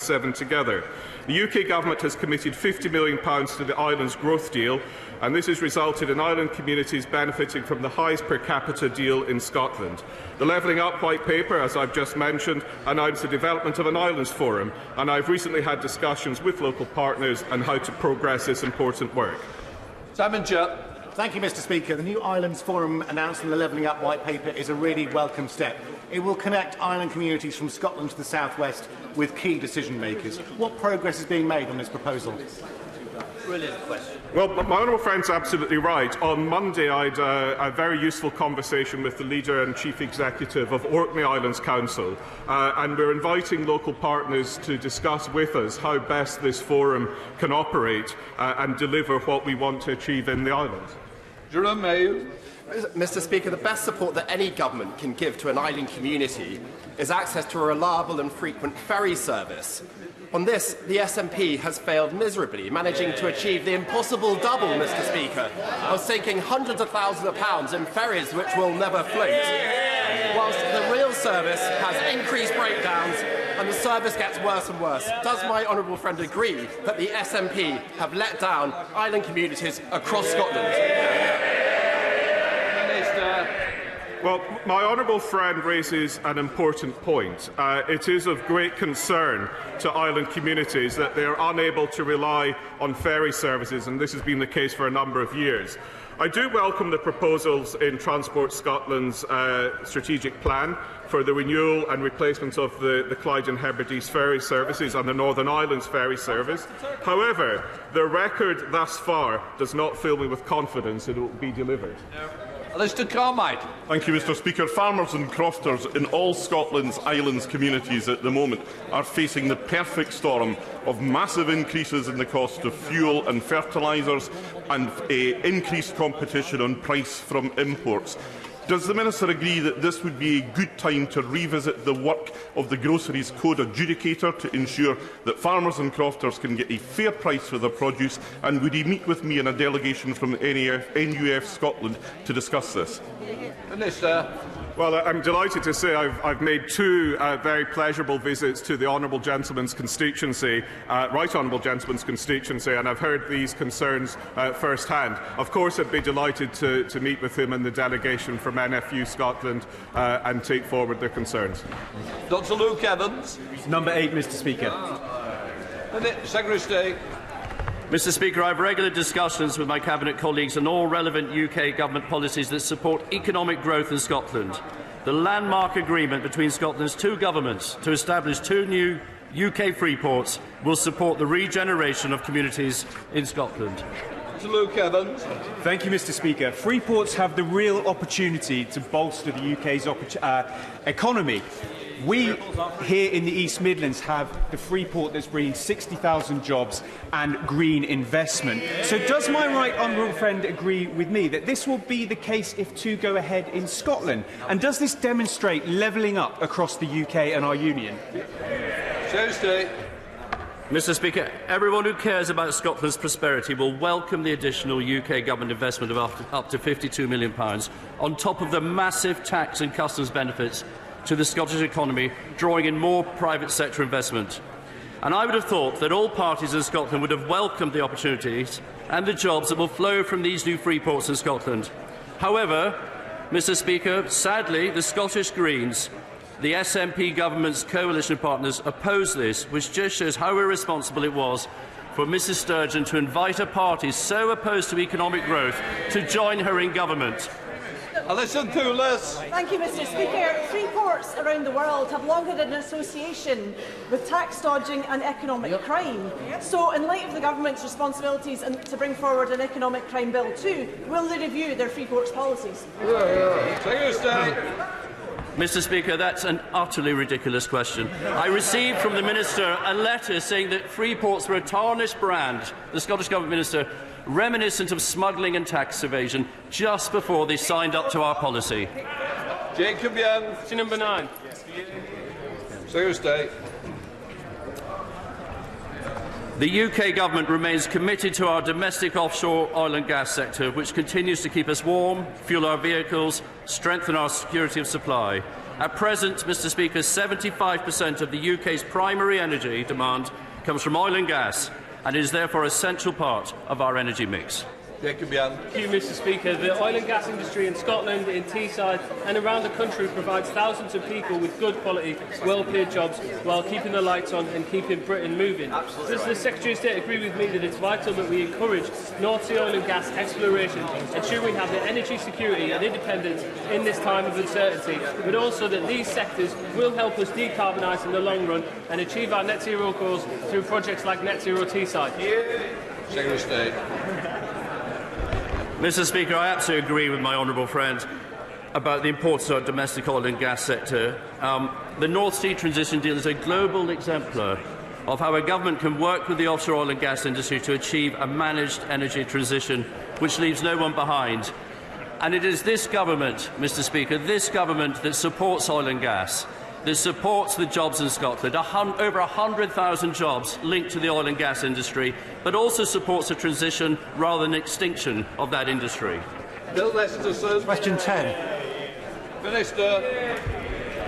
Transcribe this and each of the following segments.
7 together. The UK government has committed £50 million to the island's growth deal, and this has resulted in island communities benefiting from the highest per capita deal in Scotland. The Levelling Up White Paper, as I've just mentioned, announced the development of an Islands Forum, and I've recently had discussions with local partners on how to progress this important work. Simon Judd. Thank you, Mr. Speaker. The new Islands Forum announced in the Levelling Up White Paper is a really welcome step. It will connect island communities from Scotland to the southwest with key decision makers. What progress is being made on this proposal? Brilliant question. Well, my honourable friend's absolutely right. On Monday, I had a very useful conversation with the leader and chief executive of Orkney Islands Council, and we're inviting local partners to discuss with us how best this forum can operate and deliver what we want to achieve in the islands. Jerome Mayo. Mr. Speaker, the best support that any government can give to an island community is access to a reliable and frequent ferry service. On this, the SNP has failed miserably, managing to achieve the impossible double, Mr. Speaker, of sinking hundreds of thousands of pounds in ferries which will never float, whilst the real service has increased breakdowns and the service gets worse and worse. Does my honourable friend agree that the SNP have let down island communities across Scotland? Well, my honourable friend raises an important point. It is of great concern to island communities that they are unable to rely on ferry services, and this has been the case for a number of years. I do welcome the proposals in Transport Scotland's strategic plan for the renewal and replacement of the Clyde and Hebrides ferry services and the Northern Islands ferry service. However, the record thus far does not fill me with confidence that it will be delivered. Mr. Carmike. Thank you, Mr. Speaker. Farmers and crofters in all Scotland's islands communities at the moment are facing the perfect storm of massive increases in the cost of fuel and fertilisers and increased competition on price from imports. Does the Minister agree that this would be a good time to revisit the work of the Groceries Code Adjudicator to ensure that farmers and crofters can get a fair price for their produce, and would he meet with me and a delegation from NUF Scotland to discuss this? Minister. Well, I'm delighted to say I've made two very pleasurable visits to the Honourable Gentleman's constituency, Right Honourable Gentleman's constituency, and I've heard these concerns first-hand. Of course, I'd be delighted to meet with him and the delegation from NFU Scotland and take forward their concerns. Dr. Luke Evans. Number 8, Mr. Speaker. Secretary of State. Mr. Speaker, I have regular discussions with my Cabinet colleagues on all relevant UK government policies that support economic growth in Scotland. The landmark agreement between Scotland's two governments to establish two new UK free ports will support the regeneration of communities in Scotland. Mr. Luke Evans. Thank you, Mr. Speaker. Free ports have the real opportunity to bolster the UK's economy. We here in the East Midlands have the free port that's bringing 60,000 jobs and green investment. So does my right honourable friend agree with me that this will be the case if two go ahead in Scotland? And does this demonstrate levelling up across the UK and our union? Tuesday. Mr. Speaker, everyone who cares about Scotland's prosperity will welcome the additional UK government investment of up to £52 million on top of the massive tax and customs benefits to the Scottish economy, drawing in more private sector investment. And I would have thought that all parties in Scotland would have welcomed the opportunities and the jobs that will flow from these new free ports in Scotland. However, Mr. Speaker, sadly, the Scottish Greens, the SNP government's coalition partners, oppose this, which just shows how irresponsible it was for Mrs Sturgeon to invite a party so opposed to economic growth to join her in government. Alison Poulos. Thank you, Mr. Speaker. Free ports around the world have long had an association with tax dodging and economic crime. So, in light of the government's responsibilities to bring forward an economic crime bill too, will they review their free ports policies? Mr. Speaker, that's an utterly ridiculous question. I received from the Minister a letter saying that free ports were a tarnished brand, the Scottish Government Minister, reminiscent of smuggling and tax evasion, just before they signed up to our policy. Jacob Young. Number 9. Secretary of State. The UK Government remains committed to our domestic offshore oil and gas sector, which continues to keep us warm, fuel our vehicles, strengthen our security of supply. At present, Mr. Speaker, 75% of the UK's primary energy demand comes from oil and gas, and is therefore an essential part of our energy mix. Thank you, Mr. Speaker. The oil and gas industry in Scotland, in Teesside and around the country provides thousands of people with good quality, well-paid jobs while keeping the lights on and keeping Britain moving. Does the Secretary of State agree with me that it's vital that we encourage North Sea oil and gas exploration, ensure we have the energy security and independence in this time of uncertainty, but also that these sectors will help us decarbonise in the long run and achieve our net zero goals through projects like Net Zero Teesside? Secretary of State. Mr. Speaker, I absolutely agree with my honourable friend about the importance of our domestic oil and gas sector. The North Sea Transition Deal is a global exemplar of how a government can work with the offshore oil and gas industry to achieve a managed energy transition which leaves no one behind. And it is this government, Mr. Speaker, this government that supports oil and gas, that supports the jobs in Scotland, over 100,000 jobs linked to the oil and gas industry, but also supports a transition rather than extinction of that industry. Bill Lesterson. Question 10. Minister.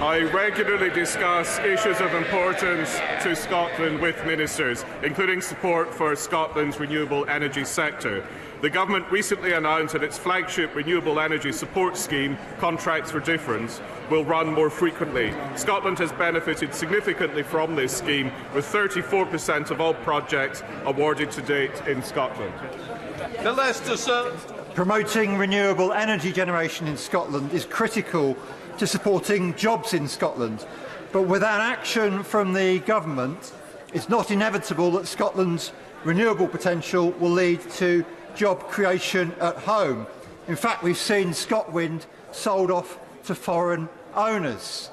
I regularly discuss issues of importance to Scotland with ministers, including support for Scotland's renewable energy sector. The government recently announced that its flagship renewable energy support scheme, Contracts for Difference, will run more frequently. Scotland has benefited significantly from this scheme, with 34% of all projects awarded to date in Scotland. Bill Lesterson. Promoting renewable energy generation in Scotland is critical to supporting jobs in Scotland. But without action from the government, it's not inevitable that Scotland's renewable potential will lead to job creation at home. In fact, we've seen ScotWind sold off to foreign owners.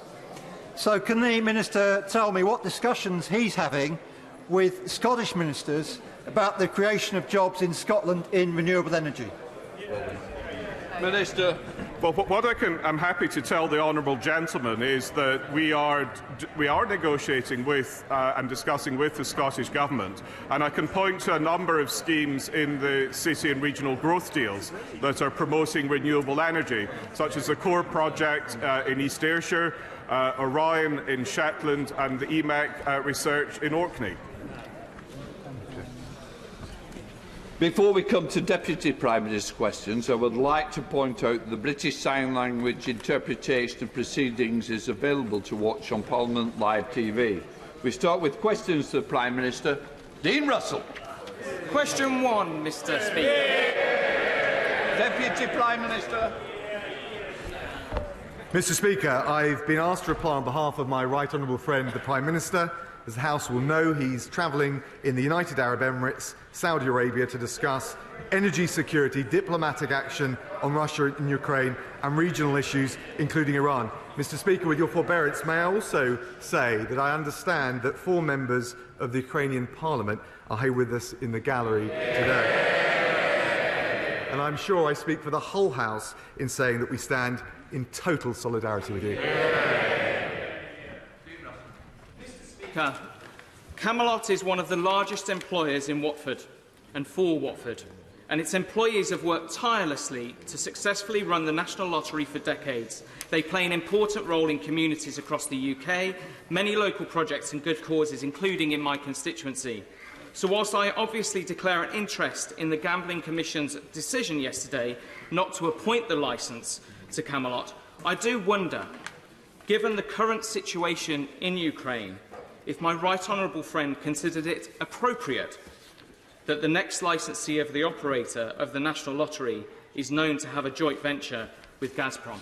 So can the Minister tell me what discussions he's having with Scottish ministers about the creation of jobs in Scotland in renewable energy? Minister. Well, I'm happy to tell the honourable gentleman is that we are negotiating with and discussing with the Scottish Government, and I can point to a number of schemes in the city and regional growth deals that are promoting renewable energy, such as the Core project in East Ayrshire, Orion in Shetland, and the EMEC research in Orkney. Before we come to Deputy Prime Minister's questions, I would like to point out that the British Sign Language interpretation of proceedings is available to watch on Parliament Live TV. We start with questions to the Prime Minister. Dean Russell. Question 1, Mr. Speaker. Deputy Prime Minister. Mr. Speaker, I've been asked to reply on behalf of my right honourable friend, the Prime Minister. As the House will know, he's travelling in the United Arab Emirates, Saudi Arabia, to discuss energy security, diplomatic action on Russia and Ukraine, and regional issues, including Iran. Mr. Speaker, with your forbearance, may I also say that I understand that 4 members of the Ukrainian Parliament are here with us in the gallery today. And I'm sure I speak for the whole House in saying that we stand in total solidarity with you. Camelot is one of the largest employers in Watford and for Watford, and its employees have worked tirelessly to successfully run the National Lottery for decades. They play an important role in communities across the UK, many local projects and good causes, including in my constituency. So whilst I obviously declare an interest in the Gambling Commission's decision yesterday not to appoint the licence to Camelot, I do wonder, given the current situation in Ukraine, if my right honourable friend considered it appropriate that the next licensee of the operator of the National Lottery is known to have a joint venture with Gazprom.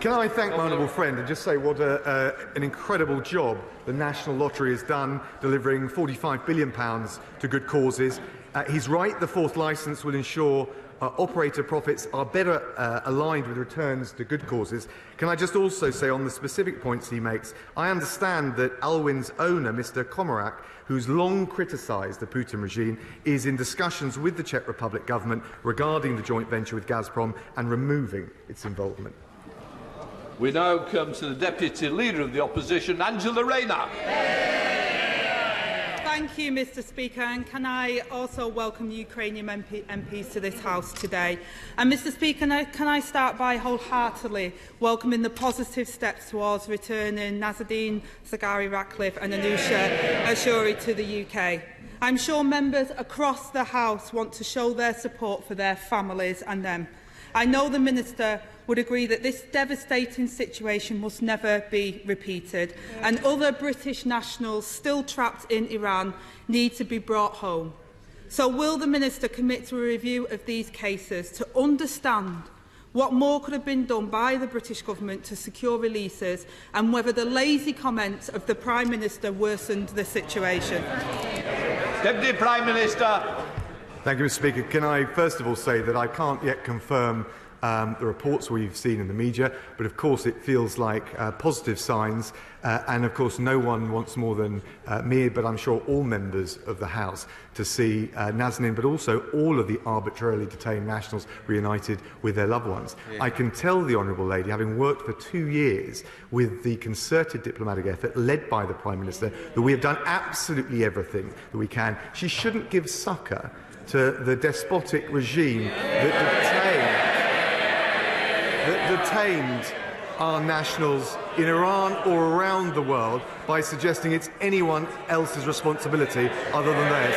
Can I thank my honourable friend and just say what an incredible job the National Lottery has done, delivering £45 billion to good causes. He's right, the 4th licence will ensure operator profits are better aligned with returns to good causes. Can I just also say on the specific points he makes, I understand that Alwyn's owner, Mr. Komarak, who's long criticised the Putin regime, is in discussions with the Czech Republic government regarding the joint venture with Gazprom and removing its involvement. We now come to the Deputy Leader of the Opposition, Angela Rayner. Thank you, Mr. Speaker, and can I also welcome Ukrainian MPs to this House today? And Mr. Speaker, can I start by wholeheartedly welcoming the positive steps towards returning Nazardine Zaghari-Ratcliffe and Anusha Ashuri to the UK. I'm sure members across the House want to show their support for their families and them. I know the Minister would agree that this devastating situation must never be repeated, and other British nationals still trapped in Iran need to be brought home. So will the Minister commit to a review of these cases to understand what more could have been done by the British Government to secure releases, and whether the lazy comments of the Prime Minister worsened the situation? Deputy Prime Minister. Thank you, Mr. Speaker. Can I first of all say that I can't yet confirm the reports we've seen in the media, but of course it feels like positive signs, and of course no one wants more than me, but I'm sure all members of the House, to see Nazanin, but also all of the arbitrarily detained nationals reunited with their loved ones. I can tell the Honourable Lady, having worked for 2 years with the concerted diplomatic effort led by the Prime Minister, that we have done absolutely everything that we can. She shouldn't give succour to the despotic regime that detained our nationals in Iran or around the world by suggesting it's anyone else's responsibility other than theirs.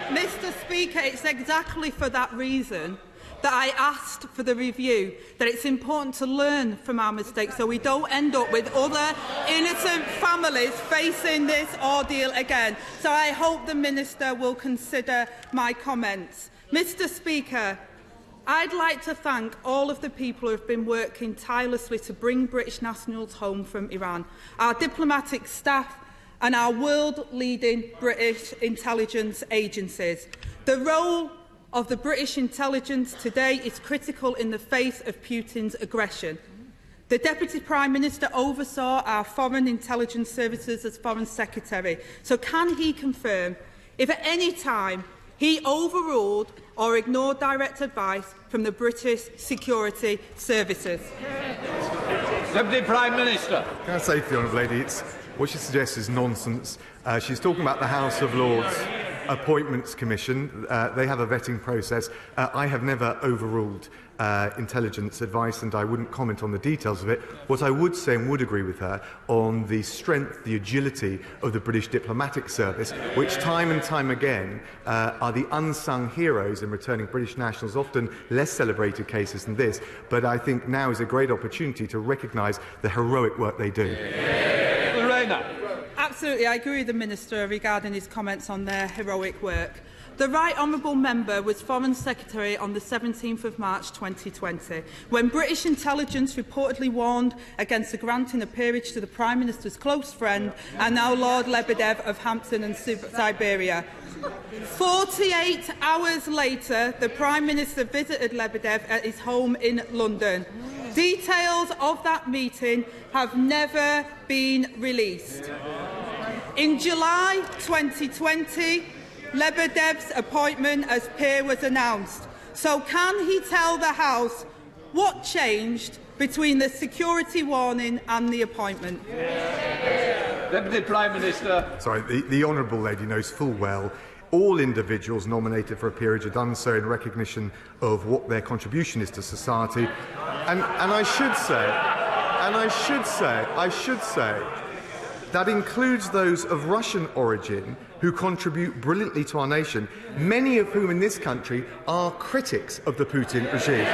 Mr. Speaker, it's exactly for that reason that I asked for the review, that it's important to learn from our mistakes so we don't end up with other innocent families facing this ordeal again. So I hope the Minister will consider my comments. Mr. Speaker, I'd like to thank all of the people who have been working tirelessly to bring British nationals home from Iran, our diplomatic staff and our world-leading British intelligence agencies. The role of the British intelligence today is critical in the face of Putin's aggression. The Deputy Prime Minister oversaw our foreign intelligence services as Foreign Secretary, so can he confirm if at any time he overruled or ignored direct advice from the British security services? Deputy Prime Minister. Can I say to the Honourable Lady, what she suggests is nonsense. She's talking about the House of Lords Appointments Commission. They have a vetting process. I have never overruled intelligence advice, and I wouldn't comment on the details of it. What I would say, and would agree with her, on the strength, the agility of the British diplomatic service, which time and time again are the unsung heroes in returning British nationals, often less celebrated cases than this, but I think now is a great opportunity to recognise the heroic work they do. Absolutely, I agree with the Minister regarding his comments on their heroic work. The Right Honourable Member was Foreign Secretary on the 17th of March 2020, when British intelligence reportedly warned against the granting of peerage to the Prime Minister's close friend and now Lord Lebedev of Hampton and Siberia. 48 hours later, the Prime Minister visited Lebedev at his home in London. Details of that meeting have never been released. In July 2020, Lebedev's appointment as peer was announced. So can he tell the House what changed between the security warning and the appointment? Deputy Prime Minister. Sorry, the Honourable Lady knows full well all individuals nominated for a peerage are done so in recognition of what their contribution is to society. And I should say, that includes those of Russian origin who contribute brilliantly to our nation, many of whom in this country are critics of the Putin regime.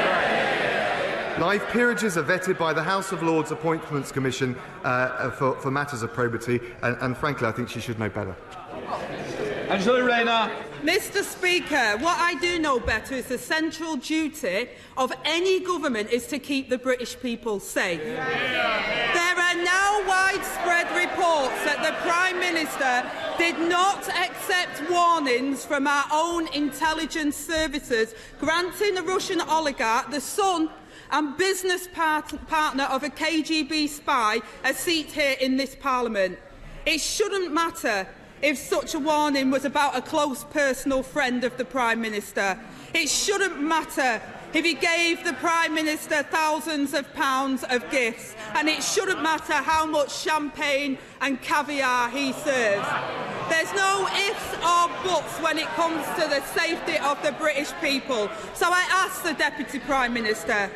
Live peerages are vetted by the House of Lords Appointments Commission for matters of probity, and frankly, I think she should know better. Mr. Speaker, what I do know better is the central duty of any government is to keep the British people safe. There are now widespread reports that the Prime Minister did not accept warnings from our own intelligence services, granting a Russian oligarch, the son and business partner of a KGB spy, a seat here in this Parliament. It shouldn't matter if such a warning was about a close personal friend of the Prime Minister. It shouldn't matter if he gave the Prime Minister thousands of pounds of gifts, and it shouldn't matter how much champagne and caviar he serves. There's no ifs or buts when it comes to the safety of the British people. So I ask the Deputy Prime Minister,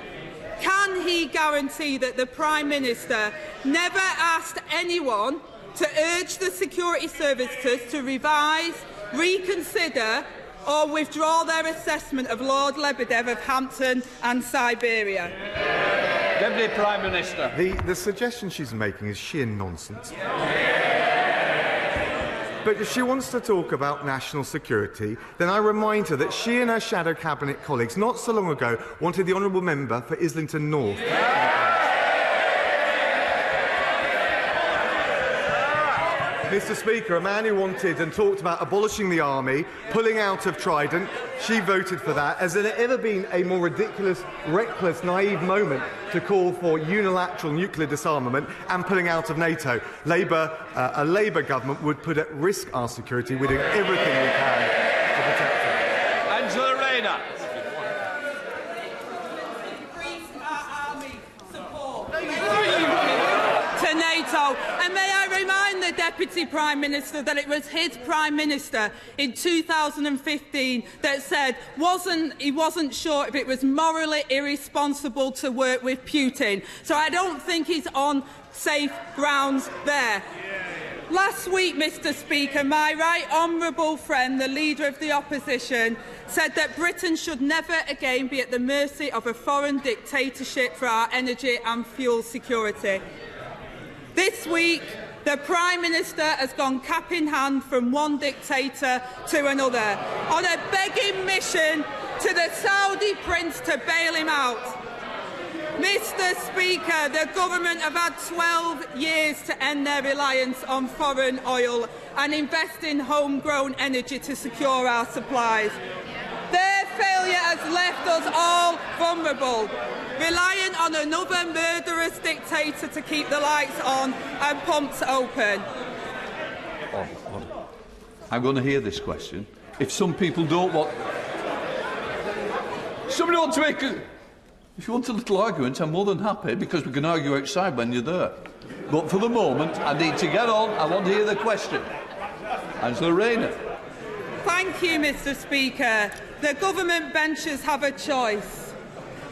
can he guarantee that the Prime Minister never asked anyone to urge the security services to revise, reconsider or withdraw their assessment of Lord Lebedev of Hampton and Siberia? Deputy Prime Minister. The suggestion she's making is sheer nonsense. But if she wants to talk about national security, then I remind her that she and her shadow cabinet colleagues not so long ago wanted the honourable member for Islington North. Mr. Speaker, a man who wanted and talked about abolishing the army, pulling out of Trident, she voted for that. Has there ever been a more ridiculous, reckless, naive moment to call for unilateral nuclear disarmament and pulling out of NATO? A Labour government would put at risk our security. We're doing everything we can to protect it. Angela Rayner. To NATO. And may I remind the Deputy Prime Minister that it was his Prime Minister in 2015 that said he wasn't sure if it was morally irresponsible to work with Putin. So I don't think he's on safe grounds there. Last week, Mr. Speaker, my right honourable friend, the Leader of the Opposition, said that Britain should never again be at the mercy of a foreign dictatorship for our energy and fuel security. This week, the Prime Minister has gone cap in hand from one dictator to another on a begging mission to the Saudi prince to bail him out. Mr. Speaker, the government have had 12 years to end their reliance on foreign oil and invest in homegrown energy to secure our supplies. Their failure has left us all vulnerable, relying on another murderous dictator to keep the lights on and pumps open. I'm going to hear this question. If some people don't want... Somebody wants to make a... If you want a little argument, I'm more than happy, because we can argue outside when you're there. But for the moment, I need to get on. I want to hear the question. Angela Rayner. Thank you, Mr. Speaker. The government benches have a choice.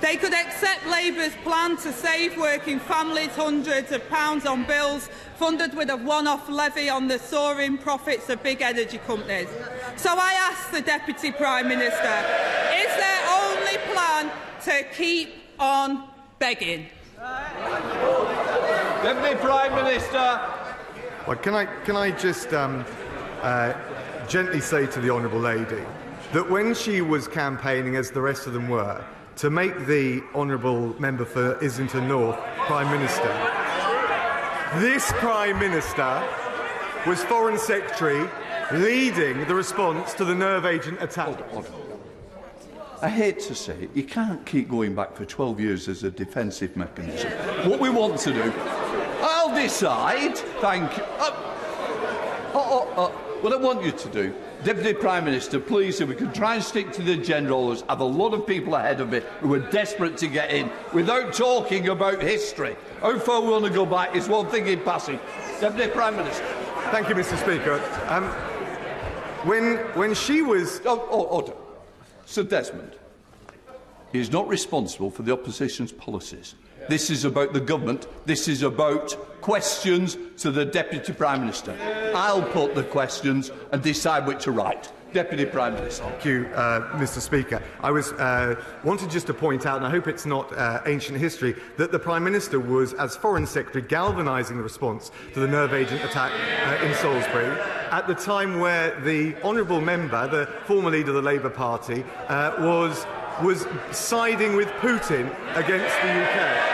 They could accept Labour's plan to save working families hundreds of pounds on bills funded with a one-off levy on the soaring profits of big energy companies. So I ask the Deputy Prime Minister, is their only plan to keep on begging? Deputy Prime Minister. Well, can I just gently say to the Honourable Lady that when she was campaigning, as the rest of them were, to make the Honourable Member for Islington North Prime Minister, this Prime Minister was Foreign Secretary leading the response to the nerve agent attack. I hate to say it, you can't keep going back for 12 years as a defensive mechanism. What we want to do, I'll decide, thank you. What I want you to do, Deputy Prime Minister, please, if we can try and stick to the general, I have a lot of people ahead of me who are desperate to get in, without talking about history. How far we want to go back is one thing in passing. Deputy Prime Minister. Thank you, Mr. Speaker. When she was... Order. Sir Desmond is not responsible for the opposition's policies. This is about the government. This is about questions to the Deputy Prime Minister. I'll put the questions and decide which to write. Deputy Prime Minister. Thank you, Mr. Speaker. I wanted just to point out, and I hope it's not ancient history, that the Prime Minister was, as Foreign Secretary, galvanising the response to the nerve agent attack in Salisbury at the time where the honourable member, the former leader of the Labour Party, was siding with Putin against the UK.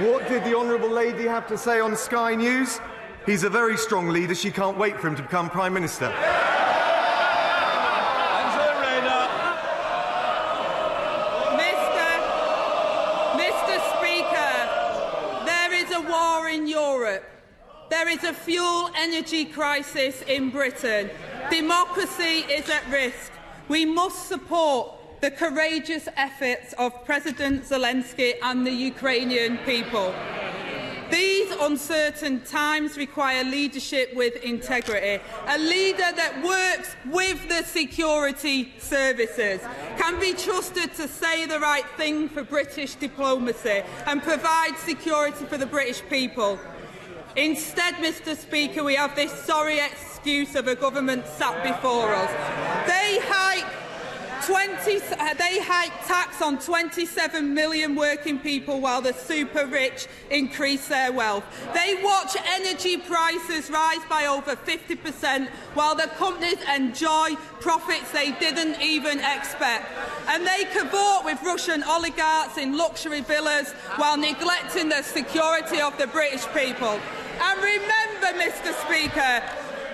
What did the Honourable Lady have to say on Sky News? He's a very strong leader. She can't wait for him to become Prime Minister. Mr. Speaker, there is a war in Europe. There is a fuel energy crisis in Britain. Democracy is at risk. We must support the courageous efforts of President Zelensky and the Ukrainian people. These uncertain times require leadership with integrity. A leader that works with the security services, can be trusted to say the right thing for British diplomacy and provide security for the British people. Instead, Mr. Speaker, we have this sorry excuse of a government sat before us. They hike tax on 27 million working people while the super rich increase their wealth. They watch energy prices rise by over 50% while the companies enjoy profits they didn't even expect. And they cavort with Russian oligarchs in luxury villas while neglecting the security of the British people. And remember, Mr. Speaker,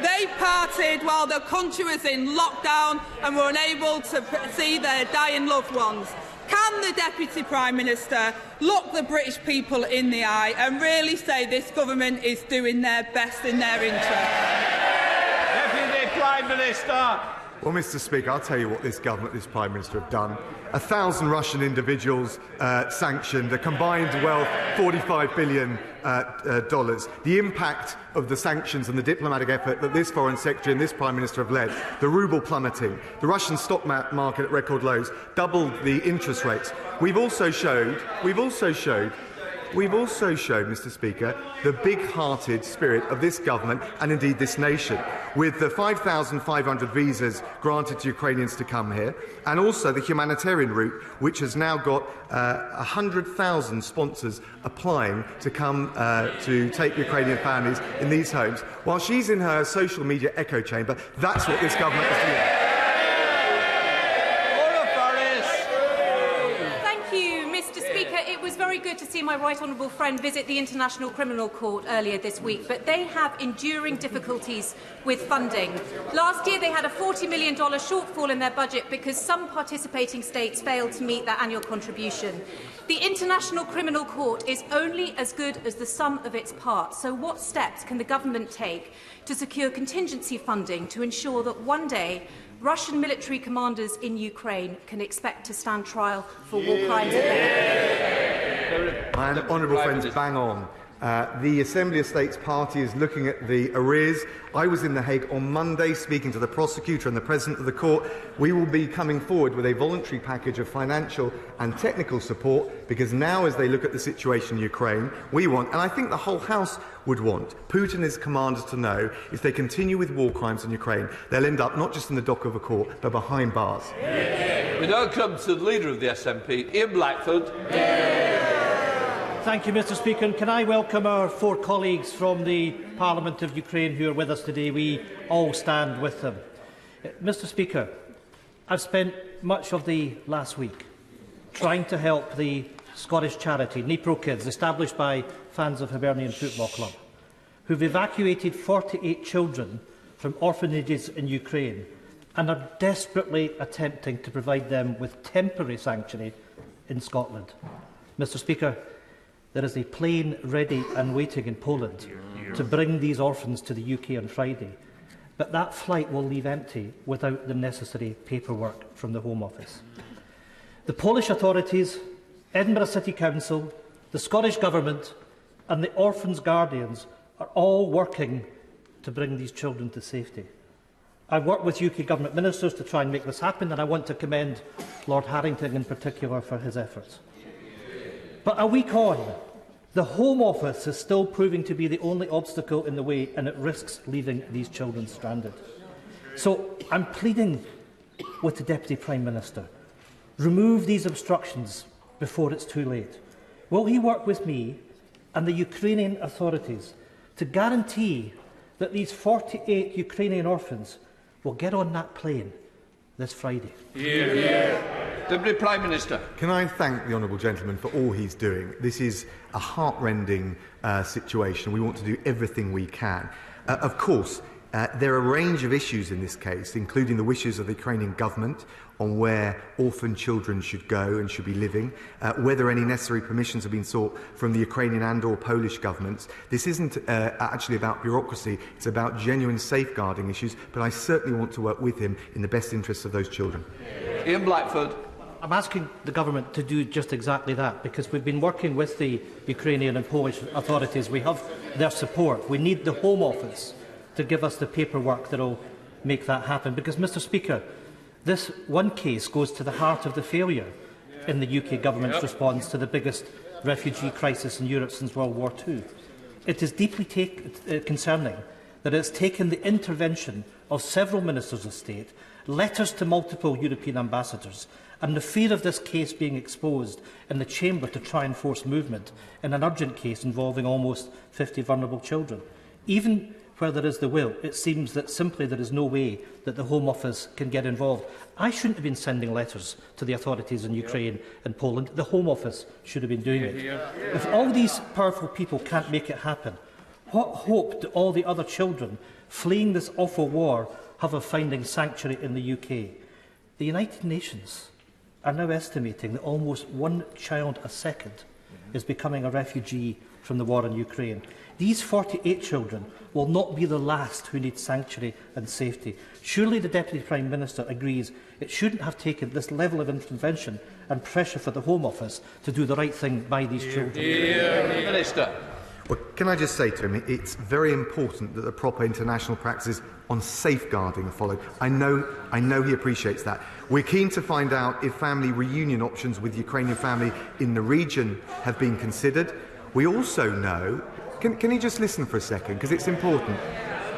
they partied while the country was in lockdown and were unable to see their dying loved ones. Can the Deputy Prime Minister look the British people in the eye and really say this government is doing their best in their interest? Deputy Prime Minister. Well, Mr. Speaker, I'll tell you what this government, this Prime Minister have done. 1,000 Russian individuals sanctioned, a combined wealth $45 billion. The impact of the sanctions and the diplomatic effort that this Foreign Secretary and this Prime Minister have led, the ruble plummeting, the Russian stock market at record lows, doubled the interest rates. We've also showed, Mr. Speaker, the big-hearted spirit of this government and indeed this nation, with the 5,500 visas granted to Ukrainians to come here, and also the humanitarian route, which has now got 100,000 sponsors applying to come to take Ukrainian families in these homes. While she's in her social media echo chamber, that's what this government is doing. Good to see my right honourable friend visit the International Criminal Court earlier this week, but they have enduring difficulties with funding. Last year they had a $40 million shortfall in their budget because some participating states failed to meet their annual contribution. The International Criminal Court is only as good as the sum of its parts, so what steps can the government take to secure contingency funding to ensure that one day Russian military commanders in Ukraine can expect to stand trial for war crimes? My honourable friends, bang on. The Assembly of States Party is looking at the arrears. I was in The Hague on Monday speaking to the prosecutor and the President of the Court. We will be coming forward with a voluntary package of financial and technical support because now, as they look at the situation in Ukraine, we want, and I think the whole House would want, Putin and his commanders to know if they continue with war crimes in Ukraine, they'll end up not just in the dock of a court, but behind bars. We now come to the Leader of the SNP, Ian Blackford. Thank you, Mr. Speaker. And can I welcome our 4 colleagues from the Parliament of Ukraine who are with us today? We all stand with them. Mr. Speaker, I've spent much of the last week trying to help the Scottish charity Dnipro Kids, established by fans of Hibernian Football Club, who've evacuated 48 children from orphanages in Ukraine and are desperately attempting to provide them with temporary sanctuary in Scotland. Mr. Speaker, there is a plane ready and waiting in Poland to bring these orphans to the UK on Friday, but that flight will leave empty without the necessary paperwork from the Home Office. The Polish authorities, Edinburgh City Council, the Scottish Government and the orphans' guardians are all working to bring these children to safety. I work with UK Government ministers to try and make this happen, and I want to commend Lord Harrington in particular for his efforts. But a week on, the Home Office is still proving to be the only obstacle in the way, and it risks leaving these children stranded. So I'm pleading with the Deputy Prime Minister, remove these obstructions before it's too late. Will he work with me and the Ukrainian authorities to guarantee that these 48 Ukrainian orphans will get on that plane this Friday? Hear, hear. Deputy Prime Minister. Can I thank the honourable gentleman for all he's doing? This is a heart-rending situation. We want to do everything we can. Of course, There are a range of issues in this case, including the wishes of the Ukrainian government on where orphan children should go and should be living, whether any necessary permissions have been sought from the Ukrainian and or Polish governments. This isn't actually about bureaucracy, it's about genuine safeguarding issues, but I certainly want to work with him in the best interests of those children. Ian Blackford. I'm asking the government to do just exactly that, because we've been working with the Ukrainian and Polish authorities. We have their support. We need the Home Office to give us the paperwork that will make that happen. Because, Mr Speaker, this one case goes to the heart of the failure in the UK government's response to the biggest refugee crisis in Europe since World War II. It is deeply concerning that it has taken the intervention of several ministers of state, letters to multiple European ambassadors, and the fear of this case being exposed in the chamber to try and force movement in an urgent case involving almost 50 vulnerable children. Even where there is the will, it seems that simply there is no way that the Home Office can get involved. I shouldn't have been sending letters to the authorities in Ukraine and Poland. The Home Office should have been doing it. If all these powerful people can't make it happen, what hope do all the other children fleeing this awful war have of finding sanctuary in the UK? The United Nations are now estimating that almost 1 child a second is becoming a refugee from the war in Ukraine. These 48 children will not be the last who need sanctuary and safety. Surely the Deputy Prime Minister agrees it shouldn't have taken this level of intervention and pressure for the Home Office to do the right thing by these children. Minister. Well, can I just say to him, it's very important that the proper international practices on safeguarding are followed. I know he appreciates that. We're keen to find out if family reunion options with Ukrainian family in the region have been considered. We also know, can you just listen for a second, because it's important.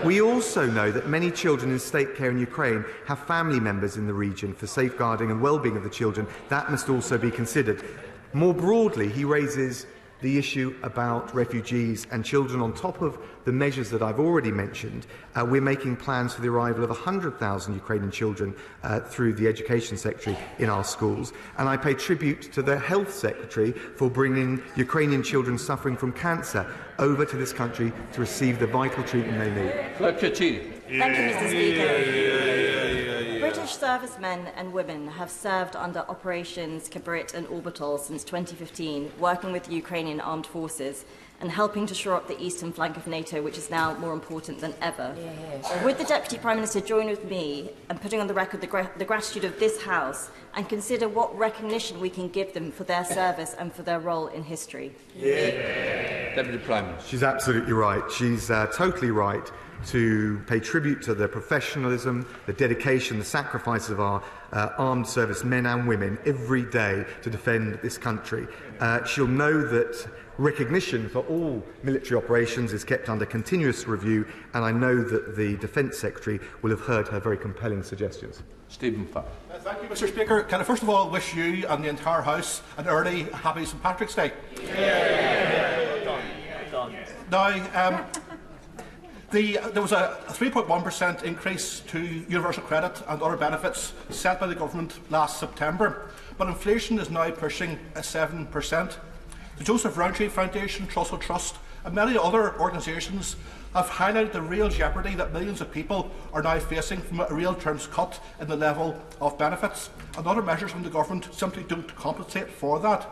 We also know that many children in state care in Ukraine have family members in the region for safeguarding and well-being of the children. That must also be considered. More broadly, he raises the issue about refugees and children. On top of the measures that I've already mentioned, we're making plans for the arrival of 100,000 Ukrainian children through the Education Secretary in our schools. And I pay tribute to the Health Secretary for bringing Ukrainian children suffering from cancer over to this country to receive the vital treatment they need. Thank you, Mr. Speaker. British servicemen and women have served under operations Kibrit and Orbital since 2015, working with the Ukrainian armed forces and helping to shore up the eastern flank of NATO, which is now more important than ever. Would the Deputy Prime Minister join with me in putting on the record the gratitude of this House and consider what recognition we can give them for their service and for their role in history? Deputy Prime Minister. She's absolutely right. She's totally right to pay tribute to the professionalism, the dedication, the sacrifice of our armed service men and women every day to defend this country. She'll know that recognition for all military operations is kept under continuous review, and I know that the Defence Secretary will have heard her very compelling suggestions. Stephen Farr. Thank you, Mr. Speaker. Can I first of all wish you and the entire House an early happy St Patrick's Day? Now, there was a 3.1% increase to universal credit and other benefits set by the government last September, but inflation is now pushing 7%. The Joseph Rowntree Foundation, Trussell Trust and many other organisations have highlighted the real jeopardy that millions of people are now facing from a real terms cut in the level of benefits, and other measures from the government simply don't compensate for that.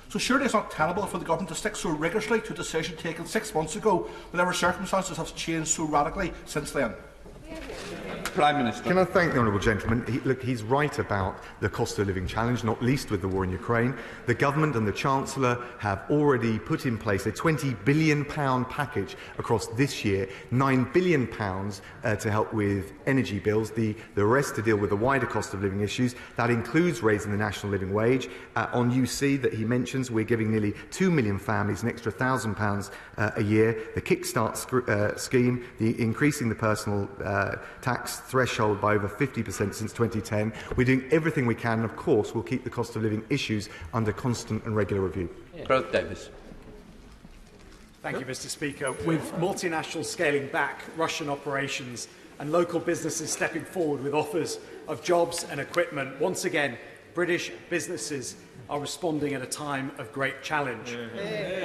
So surely it's not tenable for the government to stick so rigorously to a decision taken 6 months ago, whenever circumstances have changed so radically since then. Prime Minister. Can I thank the honourable gentleman? He's right about the cost of living challenge, not least with the war in Ukraine. The government and the Chancellor have already put in place a £20 billion package across this year, £9 billion to help with energy bills, the rest to deal with the wider cost of living issues. That includes raising the national living wage. On UC that he mentions, we're giving nearly 2 million families an extra £1,000 a year. The Kickstart scheme, increasing the personal tax threshold by over 50% since 2010. We're doing everything we can, and of course we'll keep the cost of living issues under constant and regular review. Gareth Davis. Thank you, Mr. Speaker. With multinationals scaling back Russian operations and local businesses stepping forward with offers of jobs and equipment, once again, British businesses are responding at a time of great challenge.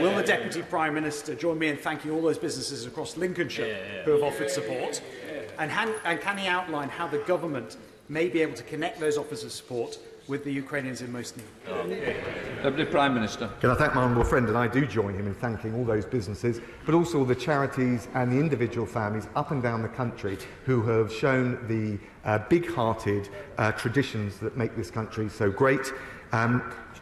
Will the Deputy Prime Minister join me in thanking all those businesses across Lincolnshire who have offered support? And can he outline how the government may be able to connect those offers of support with the Ukrainians in most need? Deputy Prime Minister. Can I thank my honourable friend, and I do join him in thanking all those businesses, but also all the charities and the individual families up and down the country who have shown the big-hearted traditions that make this country so great.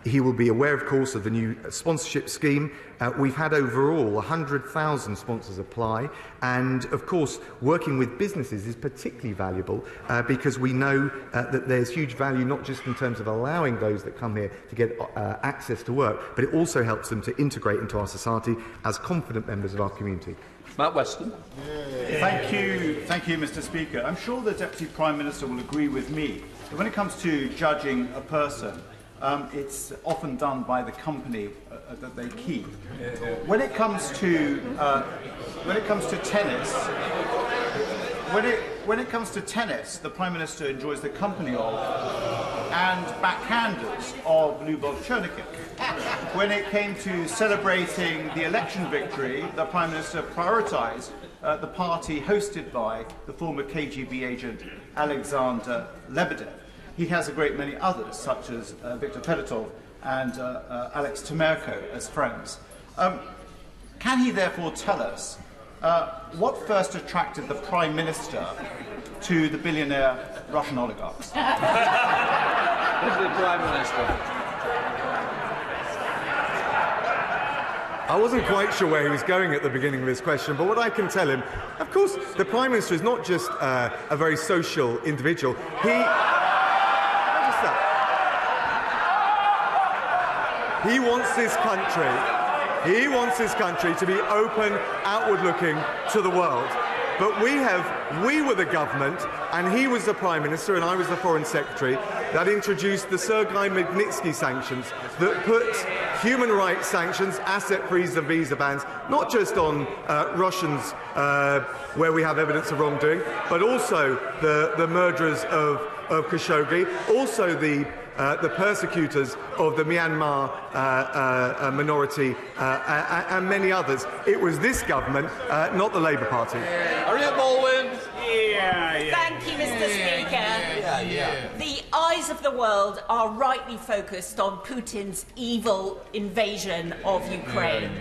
He will be aware, of course, of the new sponsorship scheme. We've had overall 100,000 sponsors apply, and of course working with businesses is particularly valuable because we know that there's huge value not just in terms of allowing those that come here to get access to work, but it also helps them to integrate into our society as confident members of our community. Matt Weston. Thank you, Mr. Speaker. I'm sure the Deputy Prime Minister will agree with me that when it comes to judging a person, it's often done by the company that they keep. When it comes to tennis, when it comes to tennis, the Prime Minister enjoys the company of and backhanders of Lyubov Chernikin. When it came to celebrating the election victory, the Prime Minister prioritised the party hosted by the former KGB agent Alexander Lebedev. He has a great many others, such as Viktor Fedotov and Alex Temerko as friends. Can he therefore tell us what first attracted the Prime Minister to the billionaire Russian oligarchs? Deputy Prime Minister. I wasn't quite sure where he was going at the beginning of his question, but what I can tell him, of course, the Prime Minister is not just a very social individual. He wants this country to be open, outward-looking to the world. But we were the government, and he was the Prime Minister, and I was the Foreign Secretary, that introduced the Sergei Magnitsky sanctions, that put human rights sanctions, asset freeze and visa bans, not just on Russians where we have evidence of wrongdoing, but also the murderers of Khashoggi, also the persecutors of the Myanmar minority and many others. It was this government, not the Labour Party. Thank you, Mr. Speaker. The eyes of the world are rightly focused on Putin's evil invasion of Ukraine.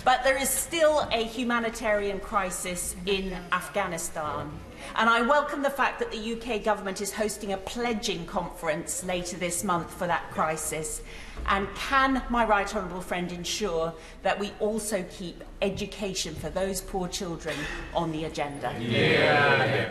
But there is still a humanitarian crisis in Afghanistan. And I welcome the fact that the UK government is hosting a pledging conference later this month for that crisis. And can my right honourable friend ensure that we also keep education for those poor children on the agenda?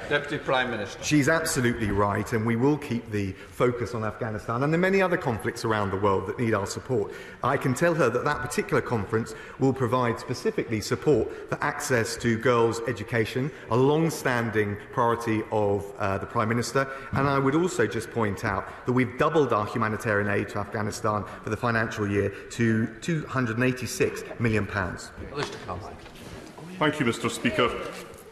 Deputy Prime Minister. She's absolutely right, and we will keep the focus on Afghanistan and the many other conflicts around the world that need our support. I can tell her that that particular conference will provide specifically support for access to girls' education, a long-standing priority of the Prime Minister. And I would also just point out that we've doubled our humanitarian aid to Afghanistan for the financial year to £286 million. Thank you, Mr. Speaker.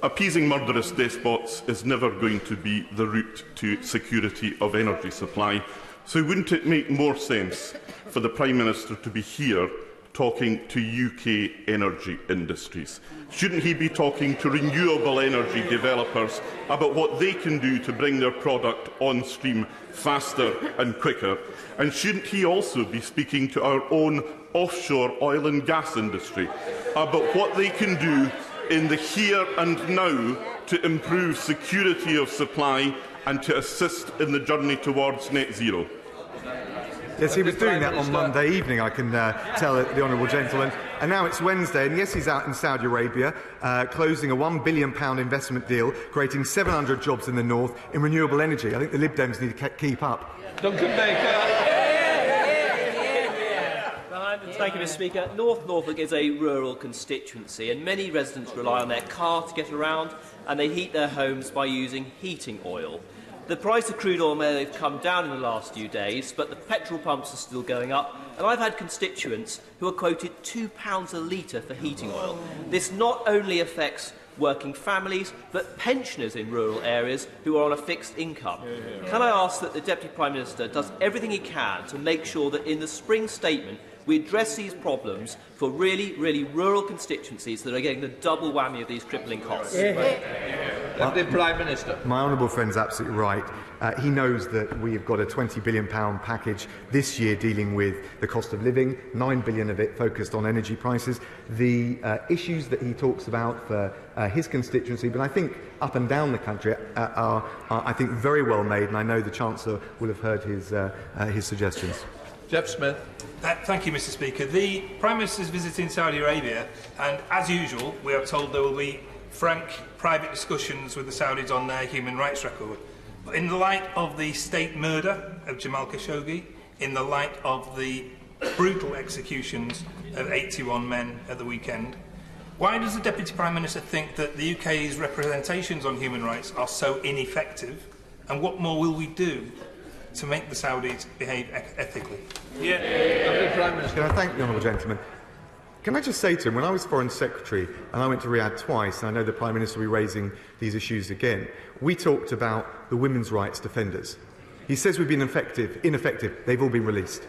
Appeasing murderous despots is never going to be the route to security of energy supply. So wouldn't it make more sense for the Prime Minister to be here talking to UK energy industries? Shouldn't he be talking to renewable energy developers about what they can do to bring their product on stream faster and quicker? And shouldn't he also be speaking to our own offshore oil and gas industry about what they can do in the here and now to improve security of supply and to assist in the journey towards net zero? Yes, he was doing that on Monday evening, I can tell the honourable gentleman. And now it's Wednesday, and yes, he's out in Saudi Arabia, closing a £1 billion investment deal, creating 700 jobs in the north in renewable energy. I think the Lib Dems need to keep up. Duncan Baker. Thank you, Mr. Speaker. North Norfolk is a rural constituency, and many residents rely on their car to get around, and they heat their homes by using heating oil. The price of crude oil may have come down in the last few days, but the petrol pumps are still going up, and I've had constituents who are quoted £2 a litre for heating oil. This not only affects working families, but pensioners in rural areas who are on a fixed income. Can I ask that the Deputy Prime Minister does everything he can to make sure that in the spring statement we address these problems for really rural constituencies that are getting the double whammy of these crippling costs? Deputy Prime Minister. My honourable friend's absolutely right. He knows that we have got a £20 billion package this year dealing with the cost of living, £9 billion of it focused on energy prices. The issues that he talks about for his constituency, but I think up and down the country, are I think, very well made, and I know the Chancellor will have heard his suggestions. Jeff Smith. Thank you, Mr. Speaker. The Prime Minister is visiting Saudi Arabia, and as usual, we are told there will be frank, private discussions with the Saudis on their human rights record. But in the light of the state murder of Jamal Khashoggi, in the light of the brutal executions of 81 men at the weekend, why does the Deputy Prime Minister think that the UK's representations on human rights are so ineffective, and what more will we do to make the Saudis behave ethically? Can I thank the honourable gentleman? Can I just say to him, when I was Foreign Secretary and I went to Riyadh twice, and I know the Prime Minister will be raising these issues again, we talked about the women's rights defenders. He says we've been ineffective. They've all been released.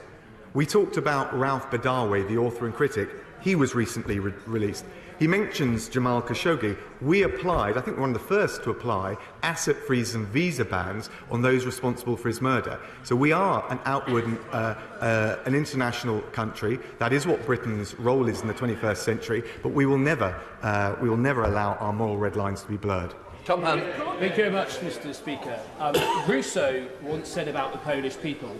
We talked about Rauf Badawi, the author and critic. He was recently released. He mentions Jamal Khashoggi. We applied, I think we're one of the first to apply, asset freeze and visa bans on those responsible for his murder. So we are an outward, an international country. That is what Britain's role is in the 21st century, but we will never allow our moral red lines to be blurred. Tom Hunt. Thank you very much, Mr. Speaker. Rousseau once said about the Polish people,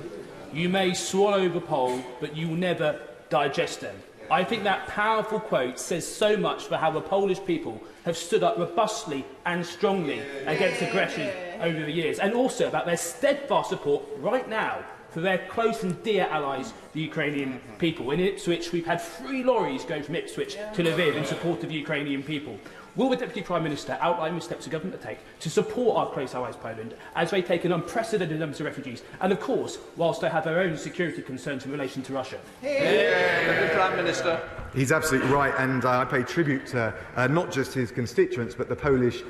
"You may swallow the pole, but you will never digest them." I think that powerful quote says so much for how the Polish people have stood up robustly and strongly against aggression over the years, and also about their steadfast support right now for their close and dear allies, the Ukrainian people. In Ipswich, we've had 3 lorries go from Ipswich to Lviv in support of the Ukrainian people. Will the Deputy Prime Minister outline the steps the government to take to support our close allies Poland as they take an unprecedented number of refugees, and of course, whilst they have their own security concerns in relation to Russia? Deputy Prime Minister. He's absolutely right, and I pay tribute to not just his constituents, but the Polish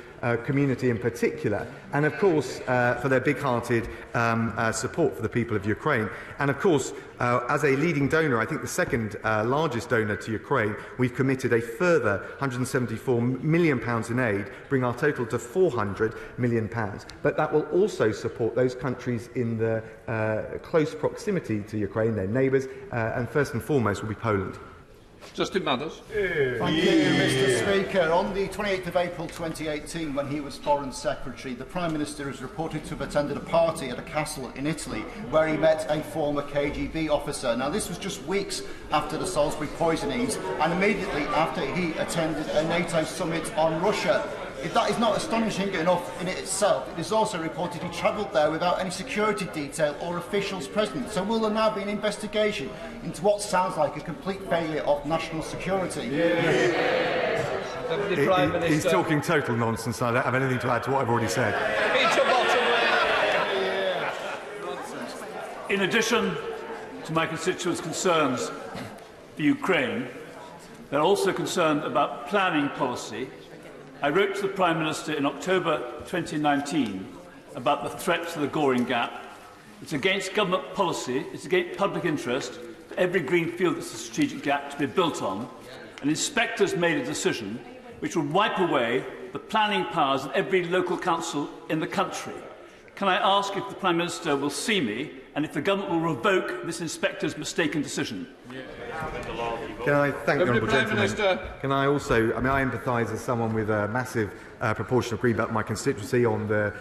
community in particular, and of course for their big-hearted support for the people of Ukraine. And of course, as a leading donor, I think the second largest donor to Ukraine, we've committed a further £174 million in aid, bring our total to £400 million. But that will also support those countries in the close proximity to Ukraine, their neighbours, and first and foremost will be Poland. Justin Mathers. Thank you, Mr. Speaker. On the 28th of April 2018, when he was Foreign Secretary, the Prime Minister is reported to have attended a party at a castle in Italy where he met a former KGB officer. Now, this was just weeks after the Salisbury poisonings and immediately after he attended a NATO summit on Russia. If that is not astonishing enough in itself, it is also reported he travelled there without any security detail or officials present. So will there now be an investigation into what sounds like a complete failure of national security? He's talking total nonsense. I don't have anything to add to what I've already said. In addition to my constituents' concerns for Ukraine, they're also concerned about planning policy. I wrote to the Prime Minister in October 2019 about the threat to the Goring Gap. It's against government policy, it's against public interest for every green field that's a strategic gap to be built on, and inspectors made a decision which would wipe away the planning powers of every local council in the country. Can I ask if the Prime Minister will see me and if the government will revoke this inspector's mistaken decision? Can I thank the honourable gentleman? Can I also, I empathise as someone with a massive proportion of agreement about my constituency on the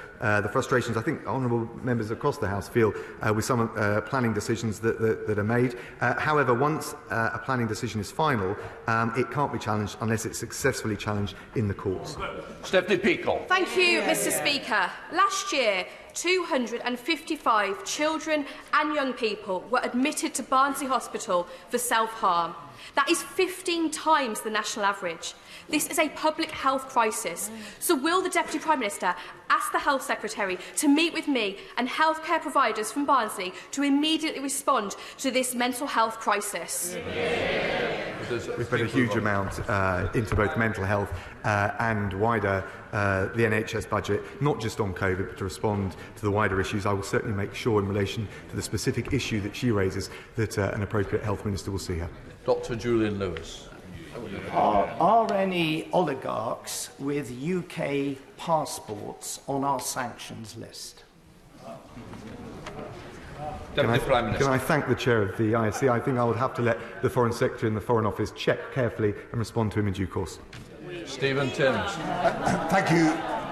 frustrations I think honourable members across the House feel with some planning decisions that are made. However, once a planning decision is final, it can't be challenged unless it's successfully challenged in the courts. Stephanie Peacock. Thank you, Mr. Speaker. Last year, 255 children and young people were admitted to Barnsley Hospital for self-harm. That is 15 times the national average. This is a public health crisis. So will the Deputy Prime Minister ask the Health Secretary to meet with me and healthcare providers from Barnsley to immediately respond to this mental health crisis? We've put a huge amount into both mental health and wider the NHS budget, not just on COVID, but to respond to the wider issues. I will certainly make sure in relation to the specific issue that she raises that an appropriate health minister will see her. Dr. Julian Lewis. Are any oligarchs with UK passports on our sanctions list? Can I thank the chair of the ISC? I think I would have to let the Foreign Secretary and the Foreign Office check carefully and respond to him in due course. Stephen Timms.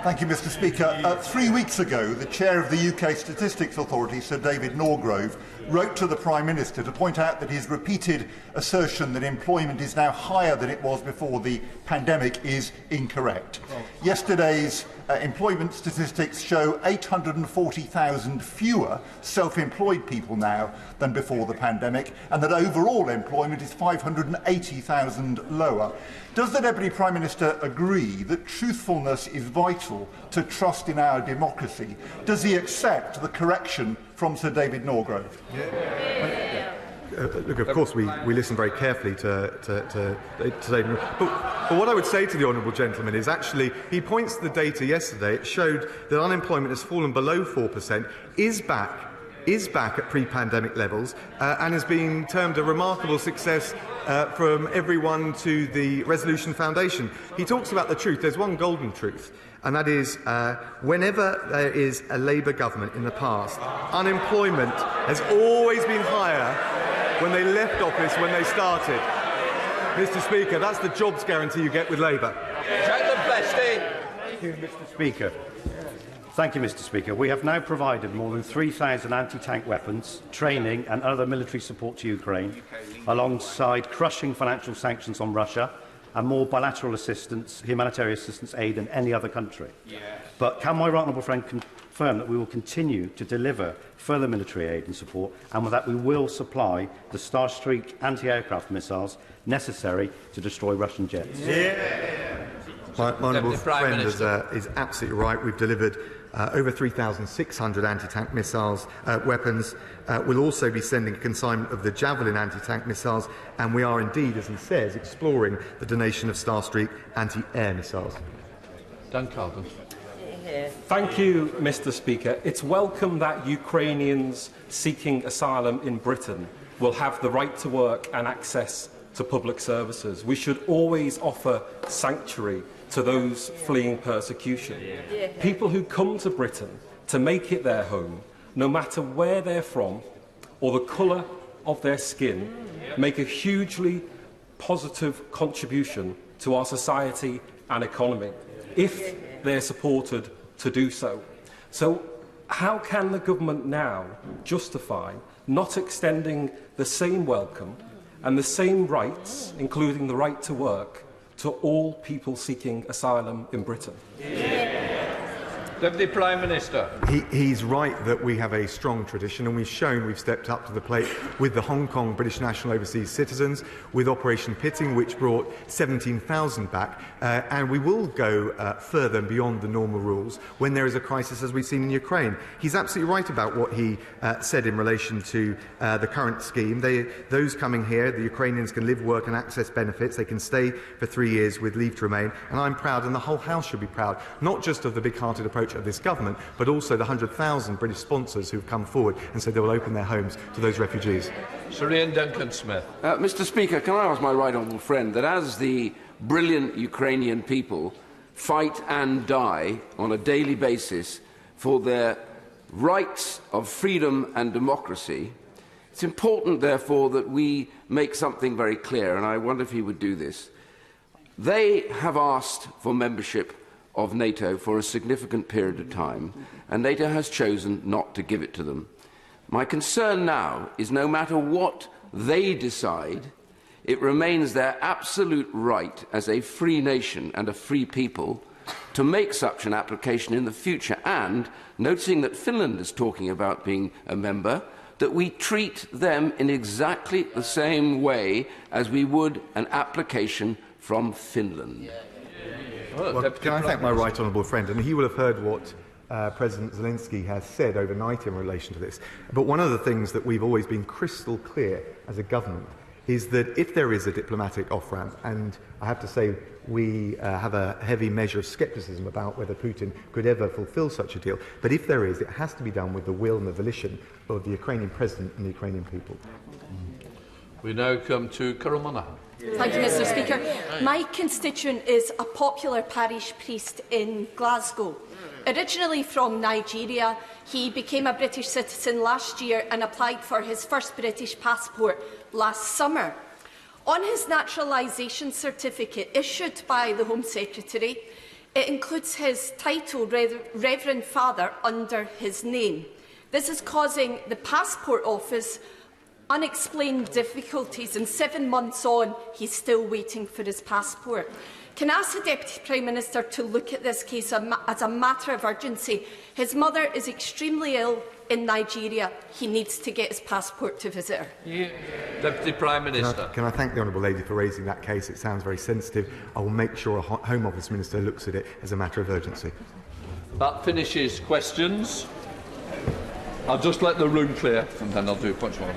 Thank you, Mr. Speaker. 3 weeks ago, the chair of the UK Statistics Authority, Sir David Norgrove, wrote to the Prime Minister to point out that his repeated assertion that employment is now higher than it was before the pandemic is incorrect. Yesterday's employment statistics show 840,000 fewer self-employed people now than before the pandemic, and that overall employment is 580,000 lower. Does the Deputy Prime Minister agree that truthfulness is vital to trust in our democracy? Does he accept the correction from Sir David Norgrove? Look, of course, we listen very carefully to David. But what I would say to the honourable gentleman is actually he points to the data yesterday. It showed that unemployment has fallen below 4%, is back at pre-pandemic levels, and is being termed a remarkable success from everyone to the Resolution Foundation. He talks about the truth. There's one golden truth, and that is whenever there is a Labour government in the past, unemployment has always been higher when they left office when they started. Mr. Speaker, that's the jobs guarantee you get with Labour. Thank you, Mr. Speaker. Thank you, Mr. Speaker. We have now provided more than 3,000 anti-tank weapons, training and other military support to Ukraine, alongside crushing financial sanctions on Russia and more bilateral assistance, humanitarian assistance aid than any other country. But can my right honourable friend confirm that we will continue to deliver further military aid and support, and with that we will supply the Starstreak anti-aircraft missiles necessary to destroy Russian jets? My honourable friend is absolutely right. We've delivered over 3,600 anti-tank missiles weapons. We'll also be sending a consignment of the Javelin anti-tank missiles, and we are indeed, as he says, exploring the donation of Starstreak anti-air missiles. Dan Carden. Thank you, Mr. Speaker. It's welcome that Ukrainians seeking asylum in Britain will have the right to work and access to public services. We should always offer sanctuary to those fleeing persecution. People who come to Britain to make it their home, no matter where they're from or the colour of their skin, make a hugely positive contribution to our society and economy, if they're supported to do so. So how can the government now justify not extending the same welcome and the same rights, including the right to work, to all people seeking asylum in Britain? Deputy Prime Minister. He's right that we have a strong tradition, and we've shown we've stepped up to the plate with the Hong Kong British National Overseas Citizens, with Operation Pitting, which brought 17,000 back, and we will go further and beyond the normal rules when there is a crisis, as we've seen in Ukraine. He's absolutely right about what he said in relation to the current scheme. Those coming here, the Ukrainians can live, work and access benefits. They can stay for 3 years with leave to remain, and I'm proud, and the whole House should be proud, not just of the big-hearted approach of this government, but also the 100,000 British sponsors who've come forward and said they will open their homes to those refugees. Sir Ian Duncan-Smith. Mr. Speaker, can I ask my right honourable friend that as the brilliant Ukrainian people fight and die on a daily basis for their rights of freedom and democracy, it's important, therefore, that we make something very clear, and I wonder if he would do this. They have asked for membership of NATO for a significant period of time, and NATO has chosen not to give it to them. My concern now is no matter what they decide, it remains their absolute right as a free nation and a free people to make such an application in the future, and, noticing that Finland is talking about being a member, that we treat them in exactly the same way as we would an application from Finland. Well, can I thank my right honourable friend? And he will have heard what President Zelensky has said overnight in relation to this. But one of the things that we've always been crystal clear as a government is that if there is a diplomatic off-ramp, and I have to say we have a heavy measure of scepticism about whether Putin could ever fulfil such a deal, but if there is, it has to be done with the will and the volition of the Ukrainian president and the Ukrainian people. We now come to Karamanaghan. Thank you, Mr. Speaker. My constituent is a popular parish priest in Glasgow. Originally from Nigeria, he became a British citizen last year and applied for his first British passport last summer. On his naturalisation certificate issued by the Home Secretary, it includes his title, Reverend Father, under his name. This is causing the Passport Office unexplained difficulties, and 7 months on, he's still waiting for his passport. Can I ask the Deputy Prime Minister to look at this case as a matter of urgency? His mother is extremely ill in Nigeria. He needs to get his passport to visit her. Deputy Prime Minister. Can I thank the Honourable Lady for raising that case? It sounds very sensitive. I will make sure a Home Office Minister looks at it as a matter of urgency. That finishes questions. I'll just let the room clear and then I'll do a punch one.